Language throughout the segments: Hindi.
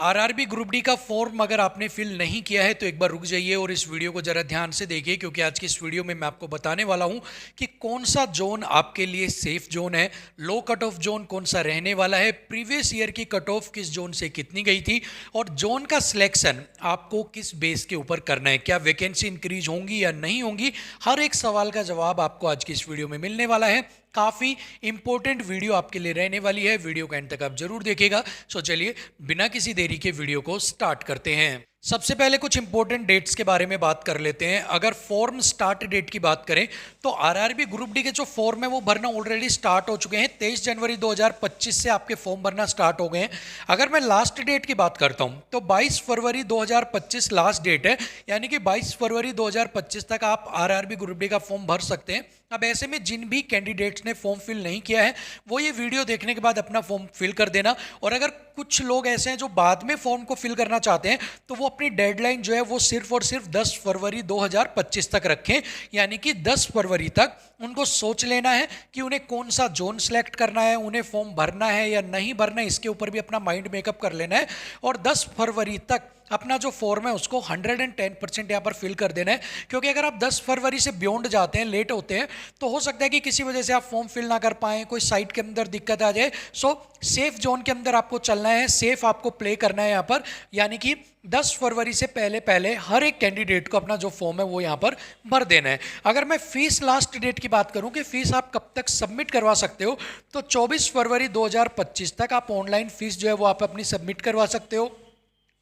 आरआरबी ग्रुप डी का फॉर्म अगर आपने फिल नहीं किया है तो एक बार रुक जाइए और इस वीडियो को जरा ध्यान से देखिए, क्योंकि आज की इस वीडियो में मैं आपको बताने वाला हूं कि कौन सा जोन आपके लिए सेफ जोन है, लो कट ऑफ जोन कौन सा रहने वाला है, प्रीवियस ईयर की कट ऑफ किस जोन से कितनी गई थी और जोन का सिलेक्शन आपको किस बेस के ऊपर करना है, क्या वैकेंसी इंक्रीज होंगी या नहीं होंगी। हर एक सवाल का जवाब आपको आज की इस वीडियो में मिलने वाला है। काफ़ी इंपॉर्टेंट वीडियो आपके लिए रहने वाली है, वीडियो को एंड तक आप जरूर देखिएगा। सो चलिए बिना किसी देरी के वीडियो को स्टार्ट करते हैं। सबसे पहले कुछ इंपॉर्टेंट डेट्स के बारे में बात कर लेते हैं। अगर फॉर्म स्टार्ट डेट की बात करें तो आरआरबी ग्रुप डी के जो फॉर्म है वो भरना ऑलरेडी स्टार्ट हो चुके हैं। 23 जनवरी 2025 से आपके फॉर्म भरना स्टार्ट हो गए हैं। अगर मैं लास्ट डेट की बात करता हूं तो 22 फरवरी 2025 लास्ट डेट है, यानी कि 22 फरवरी 2025 तक आप आरआरबी ग्रुप डी का फॉर्म भर सकते हैं। अब ऐसे में जिन भी कैंडिडेट्स ने फॉर्म फिल नहीं किया है वो ये वीडियो देखने के बाद अपना फॉर्म फिल कर देना। और अगर कुछ लोग ऐसे हैं जो बाद में फॉर्म को फिल करना चाहते हैं तो वो अपनी डेडलाइन जो है वो सिर्फ और सिर्फ 10 फरवरी 2025 तक रखें, यानी कि 10 फरवरी तक उनको सोच लेना है कि उन्हें कौन सा जोन सेलेक्ट करना है, उन्हें फॉर्म भरना है या नहीं भरना है, इसके ऊपर भी अपना माइंड मेकअप कर लेना है। और 10 फरवरी तक अपना जो फॉर्म है उसको 110% यहाँ पर फिल कर देना है, क्योंकि अगर आप 10 फरवरी से बियॉन्ड जाते हैं, लेट होते हैं, तो हो सकता है कि किसी वजह से आप फॉर्म फिल ना कर पाएँ, कोई साइट के अंदर दिक्कत आ जाए। सो सेफ जोन के अंदर आपको चलना है, सेफ आपको प्ले करना है यहाँ पर, यानी कि 10 फरवरी से पहले पहले हर एक कैंडिडेट को अपना जो फॉर्म है वो यहाँ पर भर देना है। अगर मैं फीस लास्ट डेट की बात करूं कि फीस आप कब तक सबमिट करवा सकते हो, तो 24 फरवरी 2025 तक आप ऑनलाइन फीस जो है वो आप अपनी सबमिट करवा सकते हो।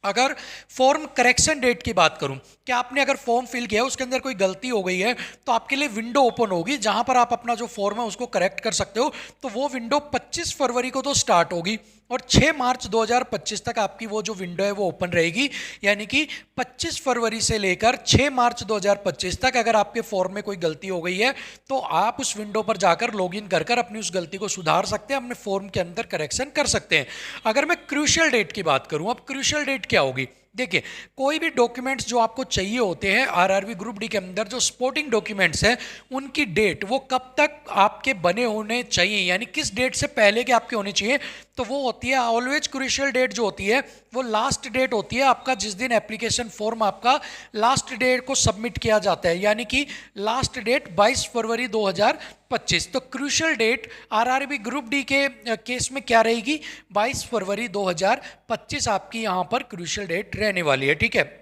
अगर फॉर्म करेक्शन डेट की बात करूं कि आपने अगर फॉर्म फिल किया उसके अंदर कोई गलती हो गई है तो आपके लिए विंडो ओपन होगी जहां पर आप अपना जो फॉर्म है उसको करेक्ट कर सकते हो। तो वो विंडो 25 फरवरी को तो स्टार्ट होगी और 6 मार्च 2025 तक आपकी वो जो विंडो है वो ओपन रहेगी, यानी कि 25 फरवरी से लेकर 6 मार्च 2025 तक अगर आपके फॉर्म में कोई गलती हो गई है तो आप उस विंडो पर जाकर लॉगिन कर कर अपनी उस गलती को सुधार सकते हैं, अपने फॉर्म के अंदर करेक्शन कर सकते हैं। अगर मैं क्रूशियल डेट की बात करूं, अब क्रूशियल डेट क्या होगी, देखिए कोई भी डॉक्यूमेंट्स जो आपको चाहिए होते हैं आरआरबी ग्रुप डी के अंदर, जो सपोर्टिंग डॉक्यूमेंट्स हैं उनकी डेट वो कब तक आपके बने होने चाहिए, यानी किस डेट से पहले के आपके होने चाहिए, तो वो होती है ऑलवेज क्रूशियल डेट जो होती है वो लास्ट डेट होती है आपका, जिस दिन एप्लीकेशन फॉर्म आपका लास्ट डेट को सबमिट किया जाता है, यानी कि लास्ट डेट 22 फरवरी 2025। तो crucial date RRB group D के केस में क्या रहेगी, 22 फरवरी 2025 आपकी यहाँ पर क्रूशियल डेट रहने वाली है। ठीक है,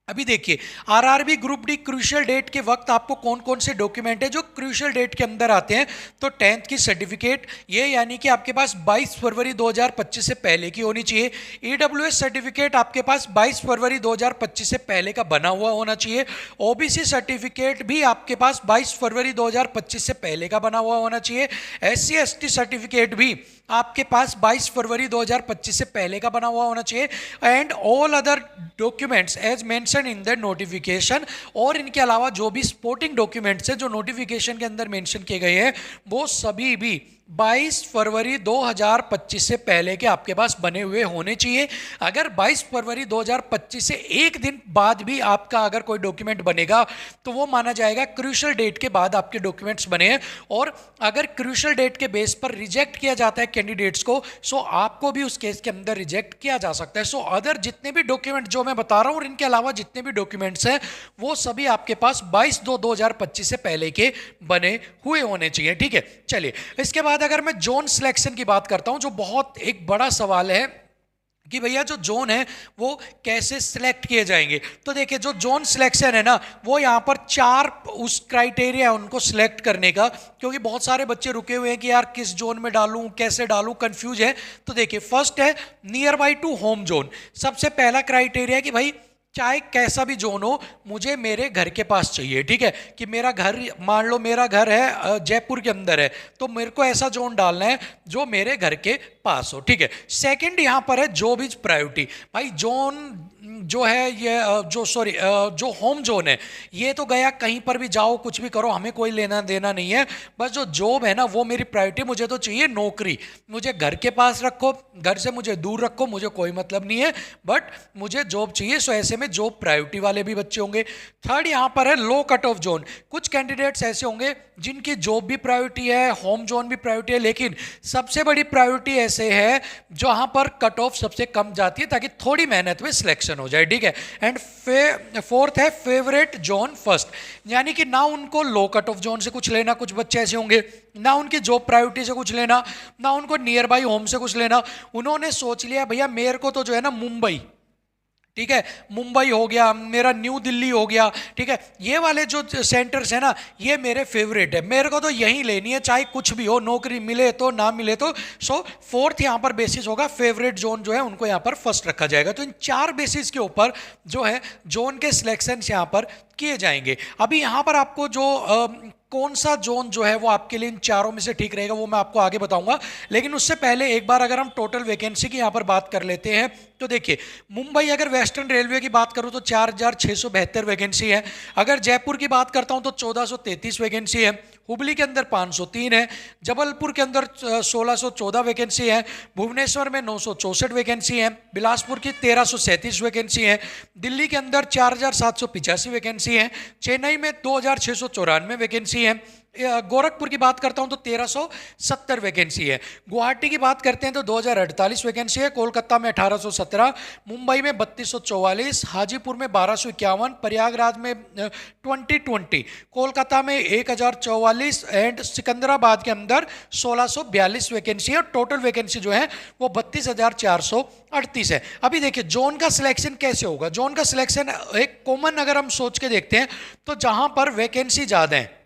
अभी देखिए RRB group D crucial date के वक्त आपको कौन कौन से डॉक्यूमेंट है जो क्रूशियल डेट के अंदर आते हैं। तो 10th की सर्टिफिकेट, ये यानी कि आपके पास 22 फरवरी 2025 से पहले की होनी चाहिए। ईडब्ल्यूएस सर्टिफिकेट आपके पास 22 फरवरी 2025 से पहले का बना हुआ होना चाहिए। ओबीसी सर्टिफिकेट भी आपके पास 22 फरवरी 2025 से पहले का बना हुआ होना चाहिए। एससी एसटी सर्टिफिकेट भी आपके पास 22 फरवरी 2025 से पहले का बना हुआ होना चाहिए। And all other documents as mention in the notification, और इनके अलावा जो भी सपोर्टिंग डॉक्यूमेंट्स हैं जो नोटिफिकेशन के अंदर मेंशन किए गए हैं वो सभी भी 22 फरवरी 2025 से पहले के आपके पास बने हुए होने चाहिए। अगर 22 फरवरी 2025 से एक दिन बाद भी आपका अगर कोई डॉक्यूमेंट बनेगा तो वो माना जाएगा क्रूशियल डेट के बाद आपके डॉक्यूमेंट्स बने हैं। और अगर क्रूशियल डेट के बेस पर रिजेक्ट किया जाता है कैंडिडेट्स को, सो आपको भी उस केस के अंदर रिजेक्ट किया जा सकता है। सो अदर जितने भी डॉक्यूमेंट जो मैं बता रहा हूँ और इनके अलावा जितने भी डॉक्यूमेंट्स हैं वो सभी आपके पास 22/2/2025 से पहले के बने हुए होने चाहिए। ठीक है, चलिए इसके बाद अगर मैं जोन सिलेक्शन की बात करता हूं, जो बहुत एक बड़ा सवाल है कि भैया जो जोन है वो कैसे सिलेक्ट किए जाएंगे। तो देखिए जो जोन सिलेक्शन है ना वो यहाँ पर 4 उस क्राइटेरिया है उनको सिलेक्ट करने का, क्योंकि बहुत सारे बच्चे रुके हुए हैं कि यार किस जोन में डालूं, कैसे डालूं, कंफ्यूज है। तो देखिए फर्स्ट है near by two home zone. सबसे पहला क्राइटेरिया है कि भाई चाहे कैसा भी जोन हो मुझे मेरे घर के पास चाहिए। ठीक है, कि मेरा घर, मान लो मेरा घर है जयपुर के अंदर है तो मेरे को ऐसा जोन डालना है जो मेरे घर के पास हो। ठीक है, सेकंड यहां पर है जॉब इज प्रायोरिटी। भाई जोन जो है ये जो होम जोन है ये तो गया, कहीं पर भी जाओ कुछ भी करो हमें कोई लेना देना नहीं है, बस जो जॉब है ना वो मेरी प्रायोरिटी, मुझे तो चाहिए नौकरी, मुझे घर के पास रखो, घर से मुझे दूर रखो, मुझे कोई मतलब नहीं है, बट मुझे जॉब चाहिए। सो ऐसे में जॉब प्रायोरिटी वाले भी बच्चे होंगे। थर्ड यहाँ पर है लो कट ऑफ जोन। कुछ कैंडिडेट्स ऐसे होंगे जिनकी जॉब भी प्रायोरिटी है, होम जोन भी प्रायोरिटी है, लेकिन सबसे बड़ी प्रायोरिटी ऐसे है जहां पर कट ऑफ सबसे कम जाती है ताकि थोड़ी मेहनत में सिलेक्शन हो जाए, ठीक है। एंड फोर्थ है फेवरेट जोन फर्स्ट, यानी कि ना उनको लो कट ऑफ जोन से कुछ लेना, कुछ बच्चे ऐसे होंगे ना उनकी जॉब प्रायोरिटी से कुछ लेना, ना उनको नियर बाई होम से कुछ लेना। उन्होंने सोच लिया भैया मेरे को तो जो है ना मुंबई, ठीक है, मुंबई हो गया, मेरा न्यू दिल्ली हो गया, ठीक है, ये वाले जो सेंटर्स है ना ये मेरे फेवरेट है, मेरे को तो यहीं लेनी है चाहे कुछ भी हो, नौकरी मिले तो ना मिले तो। सो फोर्थ यहाँ पर बेसिस होगा, फेवरेट जोन जो है उनको यहाँ पर फर्स्ट रखा जाएगा। तो इन चार बेसिस के ऊपर जो है जोन के सिलेक्शन यहाँ पर किए जाएंगे। अभी यहाँ पर आपको जो कौन सा जोन जो है वो आपके लिए इन चारों में से ठीक रहेगा वो मैं आपको आगे बताऊंगा, लेकिन उससे पहले एक बार अगर हम टोटल वैकेंसी की यहाँ पर बात कर लेते हैं तो देखिए मुंबई, अगर वेस्टर्न रेलवे की बात करूँ तो 4,672 वैकेंसी है, अगर जयपुर की बात करता हूँ तो 1,433 वैकेंसी है, हुबली के अंदर 503 है, जबलपुर के अंदर 1,614 वैकेंसी है, भुवनेश्वर में 964 वैकेंसी है, बिलासपुर की 1,337 वैकेंसी है, दिल्ली के अंदर 4,785 वैकेंसी है, चेन्नई में 2,694 वैकेंसी है, गोरखपुर की बात करता हूं तो 1,370 वैकेंसी है, गुवाहाटी की बात करते हैं तो 2,048 वैकेंसी है, कोलकाता में 1,817, मुंबई में 3,244, हाजीपुर में 1,251, प्रयागराज में 2020, कोलकाता में 1,044 एंड सिकंदराबाद के अंदर 1,642 वैकेंसी है। टोटल वैकेंसी जो है वो 32,438 है। अभी देखिए जोन का सिलेक्शन कैसे होगा। जोन का सिलेक्शन एक कॉमन अगर हम सोच के देखते हैं तो जहां पर वैकेंसी ज़्यादा है,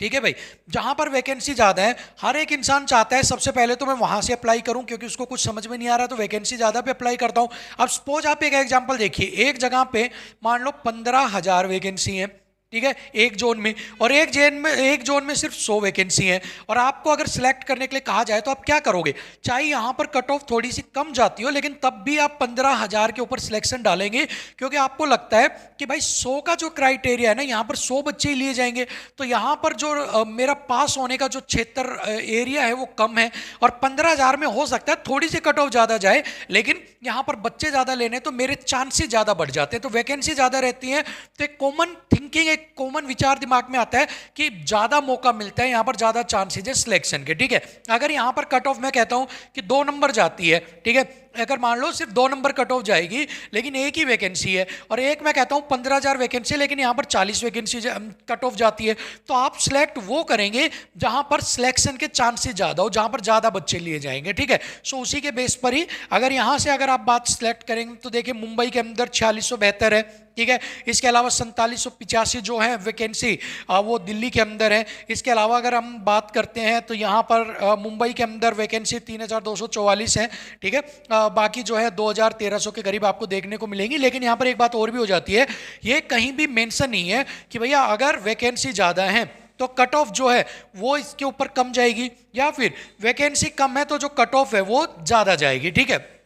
ठीक है भाई, जहां पर वैकेंसी ज़्यादा है हर एक इंसान चाहता है सबसे पहले तो मैं वहां से अप्लाई करूं, क्योंकि उसको कुछ समझ में नहीं आ रहा तो वैकेंसी ज़्यादा पे अप्लाई करता हूं। अब सपोज आप एक एग्जांपल देखिए, एक जगह पे मान लो 15,000 वैकेंसी है, ठीक है, एक जोन में, और एक जोन में सिर्फ 100 वैकेंसी है, और आपको अगर सिलेक्ट करने के लिए कहा जाए तो आप क्या करोगे। चाहे यहां पर कट ऑफ थोड़ी सी कम जाती हो लेकिन तब भी आप 15,000 के ऊपर सिलेक्शन डालेंगे, क्योंकि आपको लगता है कि भाई 100 का जो क्राइटेरिया है ना यहाँ पर 100 बच्चे ही लिए जाएंगे, तो यहाँ पर जो मेरा पास होने का जो क्षेत्र एरिया है वो कम है, और 15,000 में हो सकता है थोड़ी सी कट ऑफ ज़्यादा जाए लेकिन यहाँ पर बच्चे ज़्यादा लेने तो मेरे चांसेस ज़्यादा बढ़ जाते हैं, तो वैकेंसी ज़्यादा रहती है, तो एक कॉमन थिंकिंग, एक कॉमन विचार दिमाग में आता है कि ज्यादा मौका मिलता है, यहां पर ज्यादा चांसेस है सिलेक्शन के, ठीक है। अगर यहां पर कट ऑफ मैं कहता हूं कि 2 नंबर जाती है, ठीक है, अगर मान लो सिर्फ 2 नंबर कट ऑफ जाएगी लेकिन एक ही वैकेंसी है, और एक मैं कहता हूं 15,000 वैकेंसी लेकिन यहां पर 40 वैकेंसी कट ऑफ जाती है, तो आप सिलेक्ट वो करेंगे जहां पर सिलेक्शन के चांसेस ज्यादा हो, जहां पर ज्यादा बच्चे लिए जाएंगे, ठीक है। सो उसी के बेस पर ही अगर यहां से अगर आप बात सिलेक्ट करेंगे तो देखिए मुंबई के अंदर 4672 है, ठीक है, इसके अलावा 4785 जो है वैकेंसी वो दिल्ली के अंदर है। इसके अलावा अगर हम बात करते हैं तो यहाँ पर मुंबई के अंदर वैकेंसी 3,244 है, ठीक है, बाकी जो है 2,1300 के करीब आपको देखने को मिलेंगी। लेकिन यहाँ पर एक बात और भी हो जाती है, ये कहीं भी मेंशन नहीं है कि भैया अगर वैकेंसी ज़्यादा है तो कट ऑफ जो है वो इसके ऊपर कम जाएगी, या फिर वैकेंसी कम है तो जो कट ऑफ है वो ज़्यादा जाएगी, ठीक है।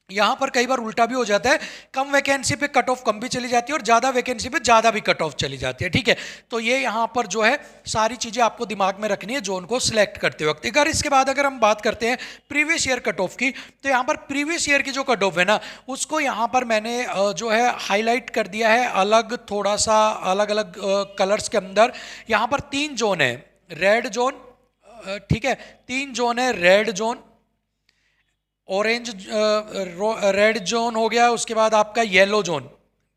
यहाँ पर कई बार उल्टा भी हो जाता है, कम वैकेंसी पे कट ऑफ कम भी चली जाती है और ज़्यादा वैकेंसी पे ज़्यादा भी कट ऑफ चली जाती है, ठीक है। तो ये यहाँ पर जो है सारी चीज़ें आपको दिमाग में रखनी है जोन को सिलेक्ट करते वक्त। अगर इसके बाद अगर हम बात करते हैं प्रीवियस ईयर कट ऑफ की, तो यहाँ पर प्रीवियस ईयर की जो कट ऑफ है ना उसको यहाँ पर मैंने जो है हाईलाइट कर दिया है अलग, थोड़ा सा अलग अलग कलर्स के अंदर। यहाँ पर 3 जोन है, रेड जोन, ठीक है, 3 जोन है, red zone, orange red zone हो गया, उसके बाद आपका येलो जोन,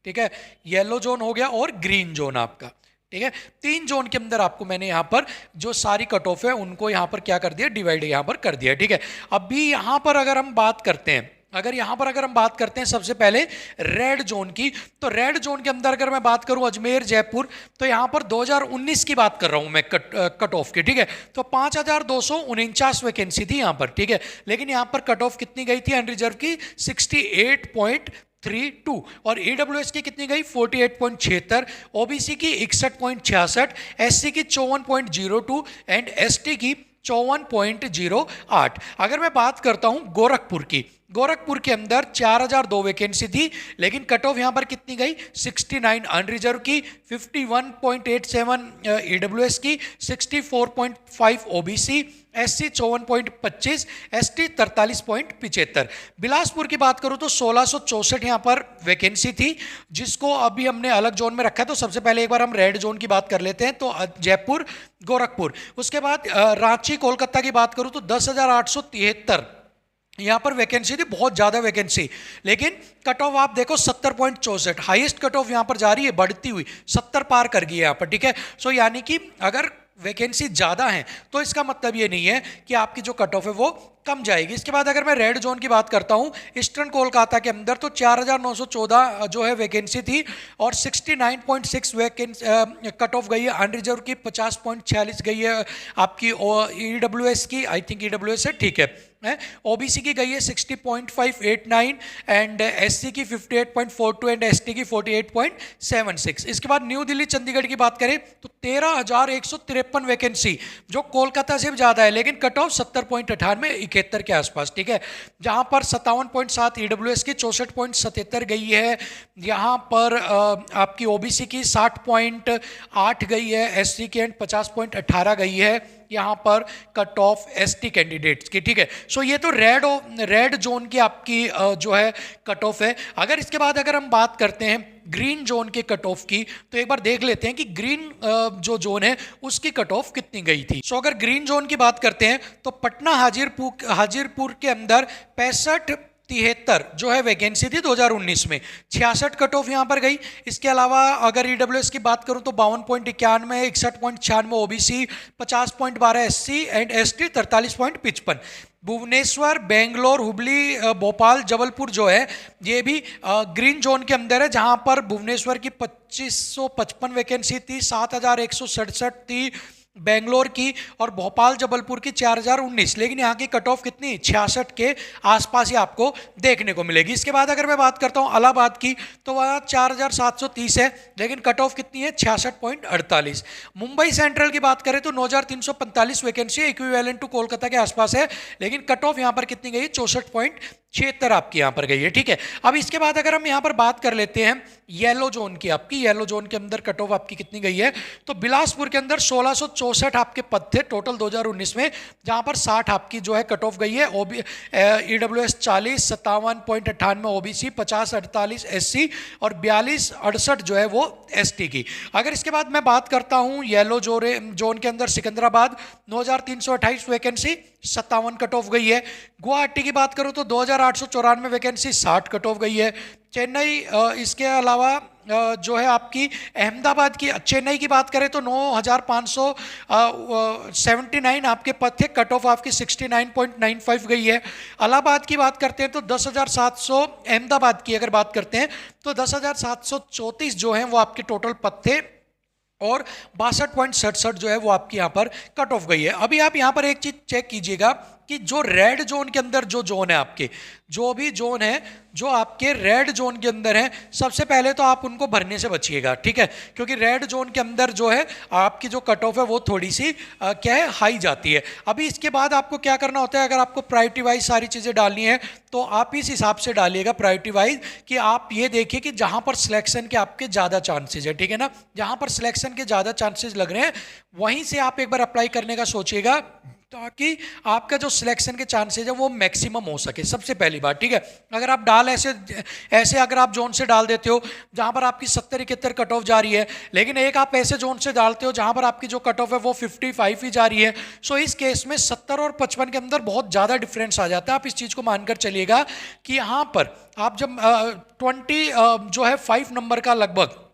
ठीक है, येलो जोन हो गया, और ग्रीन जोन आपका, ठीक है। 3 जोन के अंदर आपको मैंने यहाँ पर जो सारी कट ऑफ है उनको यहाँ पर क्या कर दिया, डिवाइड यहाँ पर कर दिया, ठीक है। अभी यहाँ पर अगर हम बात करते हैं, अगर हम बात करते हैं सबसे पहले रेड जोन की, तो रेड जोन के अंदर अगर मैं बात करूं अजमेर जयपुर, तो यहां पर 2019 की बात कर रहा हूं मैं कट ऑफ की, ठीक है। तो 5,249 वैकेंसी थी यहां पर, ठीक है, लेकिन यहां पर कट ऑफ कितनी गई थी अनरिजर्व की, 68.32, और ईडब्ल्यूएस की कितनी गई, 48.76, ओबीसी की 61.66, एससी की 54.02 एंड एसटी की 54.08। अगर मैं बात करता हूं गोरखपुर की, गोरखपुर के अंदर 4002 वैकेंसी थी, लेकिन कट ऑफ यहाँ पर कितनी गई 69 अनरिजर्व की, 51.87 ईडब्ल्यूएस की, 64.5 ओबीसी, एससी 54.25, एसटी 43.75। बिलासपुर की बात करूं तो 1664 यहाँ पर वैकेंसी थी, जिसको अभी हमने अलग जोन में रखा है। तो सबसे पहले एक बार हम रेड जोन की बात कर लेते हैं। तो जयपुर, गोरखपुर, उसके बाद रांची, कोलकाता की बात करूं तो 10,873 यहाँ पर वैकेंसी थी, बहुत ज़्यादा वैकेंसी, लेकिन कट ऑफ आप देखो 70.64, हाईएस्ट कट ऑफ यहाँ पर जा रही है बढ़ती हुई, 70 पार कर गई है यहाँ पर, ठीक है। सो यानी कि अगर वैकेंसी ज़्यादा है तो इसका मतलब ये नहीं है कि आपकी जो कट ऑफ है वो कम जाएगी। इसके बाद अगर मैं रेड जोन की बात करता हूँ, ईस्टर्न कोलकाता के अंदर तो 4,914 जो है वैकेंसी थी और 69.6 वैकेंसी कट ऑफ गई है। अनरिजर्व की 50.46 गई है आपकी, ईडब्ल्यूएस की, आई थिंक ईडब्ल्यूएस है, ठीक है, ओबीसी की गई है 60.589 एंड एससी की 58.42 एंड एसटी की 48.76। इसके बाद न्यू दिल्ली, चंडीगढ़ की बात करें तो 13,153 वैकेंसी, जो कोलकाता से भी ज़्यादा है, लेकिन कट ऑफ 70.98 71 के आसपास, ठीक है। जहाँ पर 57.7 ईडब्ल्यूएस की 64.77 गई है, यहाँ पर आपकी ओबीसी की 60.8 गई है, एससी की एंड 50.18 गई है यहाँ पर कट ऑफ एसटी कैंडिडेट्स की, ठीक है। सो ये तो रेड जोन की आपकी जो है कट ऑफ है। अगर इसके बाद अगर हम बात करते हैं ग्रीन जोन के कट ऑफ की, तो एक बार देख लेते हैं कि ग्रीन जो जोन है उसकी कट ऑफ कितनी गई थी। सो अगर ग्रीन जोन की बात करते हैं तो पटना हाजीरपुर के अंदर 65-73 जो है वैकेंसी थी 2019 में, 66 कट ऑफ यहाँ पर गई। इसके अलावा अगर ईडब्ल्यूएस की बात करूँ तो 52.91, 61.96 OBC, 50.12 SC and ST 43.55। Bhubaneswar, Bangalore, Hubli, Bhopal, Jabalpur जो है ये भी ग्रीन जोन के अंदर है, जहाँ पर भुवनेश्वर की 2555 वैकेंसी थी, 7,167 थी बेंगलोर की, और भोपाल जबलपुर की 4,019, लेकिन यहाँ की कट ऑफ कितनी 66 के आसपास ही आपको देखने को मिलेगी। इसके बाद अगर मैं बात करता हूँ इलाहाबाद की, तो वह 4,730 है, लेकिन कट ऑफ कितनी है 66.48। मुंबई सेंट्रल की बात करें तो 9,345 वैकेंसी, इक्विवेलेंट टू कोलकाता के आसपास है, लेकिन कट ऑफ यहाँ पर कितनी गई 64.76 आपकी यहाँ पर गई है, ठीक है। अब इसके बाद अगर हम यहाँ पर बात कर लेते हैं येलो जोन की, आपकी येलो जोन के अंदर कट ऑफ आपकी कितनी गई है, तो बिलासपुर के अंदर 1664 आपके पद थे टोटल 2019 में, जहां पर 60 आपकी जो है कट ऑफ गई है। ईडब्ल्यूएस 40, 57.98 ओबीसी, 50-48 एससी और 42-68 जो है वो एसटी की। अगर इसके बाद मैं बात करता हूं येलो जोन के अंदर सिकंदराबाद 9,328 वैकेंसी, 57 कट ऑफ गई है। गुवाहाटी की बात करूं तो 2,894 वैकेंसी, 60 कट ऑफ गई है। चेन्नई, इसके अलावा जो है आपकी अहमदाबाद की, चेन्नई की बात करें तो 9,579 आपके पद थे, कट ऑफ आपकी 69.95 गई है। इलाहाबाद की बात करते हैं तो 10,700, अहमदाबाद की अगर बात करते हैं तो 10,734 जो है वो आपके टोटल पद थे और 62.67 जो है वो आपकी यहाँ पर कट ऑफ गई है। अभी आप यहाँ पर एक चीज चेक कीजिएगा कि जो रेड जोन के अंदर जो जोन है आपके, जो भी जोन है जो आपके रेड जोन के अंदर है, सबसे पहले तो आप उनको भरने से बचिएगा, ठीक है, क्योंकि रेड जोन के अंदर जो है आपकी जो कट ऑफ है वो थोड़ी सी क्या है हाई जाती है। अभी इसके बाद आपको क्या करना होता है, अगर आपको प्रायोरिटी वाइज सारी चीज़ें डालनी है तो आप इस हिसाब से डालिएगा प्रायोरिटी वाइज कि आप ये देखिए कि जहाँ पर सिलेक्शन के आपके ज़्यादा चांसेज है, ठीक है ना, जहाँ पर सिलेक्शन के ज़्यादा चांसेज लग रहे हैं वहीं से आप एक बार अप्लाई करने का सोचिएगा, ताकि आपका जो सिलेक्शन के चांसेस है वो मैक्सिमम हो सके, सबसे पहली बात, ठीक है। अगर आप ऐसे अगर आप जोन से डाल देते हो जहां पर आपकी 70-71 कट ऑफ जा रही है, लेकिन एक आप ऐसे जोन से डालते हो जहां पर आपकी जो कट ऑफ है वो 55 ही जा रही है, सो इस केस में 70 और 55 के अंदर बहुत ज़्यादा डिफरेंस आ जाता है। आप इस चीज़ को मानकर चलिएगा कि यहाँ पर आप जब 20 जो है 5 नंबर का लगभग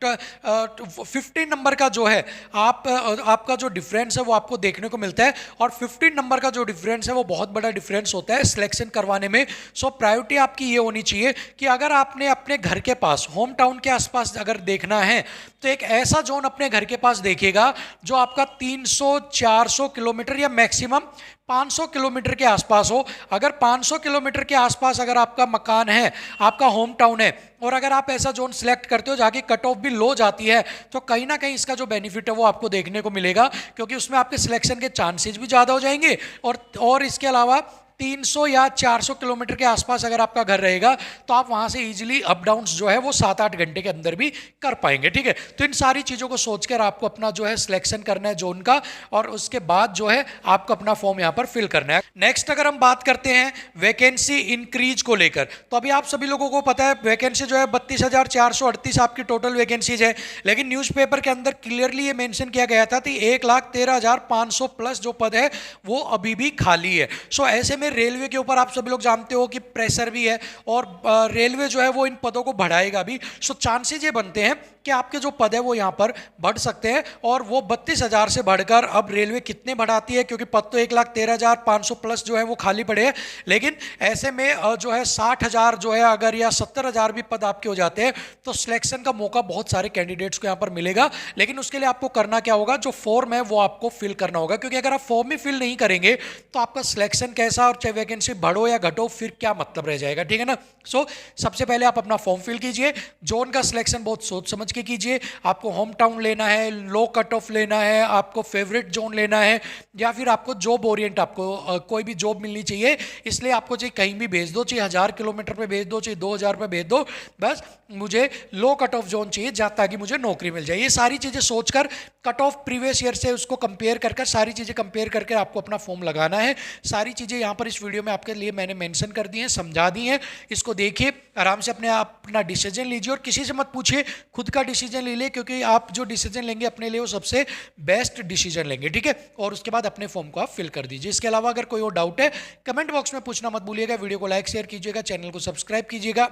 15 नंबर का जो है आपका जो डिफरेंस है वो आपको देखने को मिलता है, और 15 नंबर का जो डिफरेंस है वो बहुत बड़ा डिफरेंस होता है सिलेक्शन करवाने में। सो प्रायोरिटी आपकी ये होनी चाहिए कि अगर आपने अपने घर के पास, होम टाउन के आसपास अगर देखना है तो एक ऐसा जोन अपने घर के पास देखिएगा जो आपका 300-400 किलोमीटर या मैक्सिमम 500 किलोमीटर के आसपास हो। अगर 500 किलोमीटर के आसपास अगर आपका मकान है, आपका होम टाउन है, और अगर आप ऐसा जोन सिलेक्ट करते हो जहाँ की कट ऑफ भी लो जाती है, तो कहीं ना कहीं इसका जो बेनिफिट है वो आपको देखने को मिलेगा, क्योंकि उसमें आपके सिलेक्शन के चांसेस भी ज़्यादा हो जाएंगे और इसके अलावा 300 या 400 किलोमीटर के आसपास अगर आपका घर रहेगा तो आप वहां से इजीली अप डाउन जो है वो 7-8 घंटे के अंदर भी कर पाएंगे, ठीक है। तो इन सारी चीज़ों को सोचकर आपको अपना जो है सिलेक्शन करना है जोन का, और उसके बाद जो है आपको अपना फॉर्म यहाँ पर फिल करना है। नेक्स्ट अगर हम बात करते हैं वैकेंसी इंक्रीज को लेकर, तो अभी आप सभी लोगों को पता है वैकेंसी जो है 32,438 आपकी टोटल वैकेंसीज है, लेकिन न्यूज़पेपर के अंदर क्लियरली ये मेंशन किया गया था कि 1,13,500 प्लस जो पद है वो अभी भी खाली है। सो ऐसे में रेलवे के ऊपर आप सभी लोग जानते हो कि प्रेशर भी है, और रेलवे जो है वो इन पदों को बढ़ाएगा भी। सो चांसेस ये बनते हैं कि आपके जो पद है वो यहाँ पर बढ़ सकते हैं, और वो 32,000 से बढ़कर अब रेलवे कितने बढ़ाती है, क्योंकि पद तो 1,13,500 प्लस जो है वो खाली पड़े हैं, लेकिन ऐसे में जो है 60,000 जो है अगर या 70,000 भी पद आपके हो जाते हैं तो सिलेक्शन का मौका बहुत सारे कैंडिडेट्स को यहाँ पर मिलेगा। लेकिन उसके लिए आपको करना क्या होगा, जो फॉर्म है वो आपको फिल करना होगा, क्योंकि अगर आप फॉर्म ही फिल नहीं करेंगे तो आपका सिलेक्शन कैसा, और चाहे वैकेंसी बढ़ो या घटो फिर क्या मतलब रह जाएगा, ठीक है ना। सो सबसे पहले आप अपना फॉर्म फिल कीजिए, जोन का सिलेक्शन बहुत सोच समझ के कीजिए। आपको होम टाउन लेना है, लो कट ऑफ लेना है, आपको फेवरेट जोन लेना है, या फिर आपको जॉब ओरिएंट, आपको कोई भी जॉब मिलनी चाहिए, इसलिए आपको चाहिए कहीं भी भेज दो, चाहिए 1000 किलोमीटर पे भेज दो, चाहिए 2000 पे भेज दो, बस मुझे लो कट ऑफ जोन चाहिए जहाँ ताकि मुझे नौकरी मिल जाए। ये सारी चीज़ें सोचकर कट ऑफ प्रीवियस ईयर से उसको कंपेयर कर सारी चीज़ें कंपेयर करके आपको अपना फॉर्म लगाना है। सारी चीज़ें यहाँ पर इस वीडियो में आपके लिए मैंने मेंशन कर दी हैं, समझा दी हैं। इसको देखिए, आराम से अपना डिसीजन लीजिए, और किसी से मत पूछिए, खुद का डिसीजन ले लिए, क्योंकि आप जो डिसीजन लेंगे अपने लिए वो सबसे बेस्ट डिसीजन लेंगे, ठीक है। और उसके बाद अपने फॉर्म को आप फिल कर दीजिए। इसके अलावा अगर कोई और डाउट है कमेंट बॉक्स में पूछना मत भूलिएगा। वीडियो को लाइक शेयर कीजिएगा, चैनल को सब्सक्राइब कीजिएगा।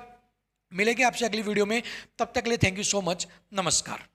मिलेंगे आपसे अगली वीडियो में, तब तक के लिए थैंक यू सो मच, नमस्कार।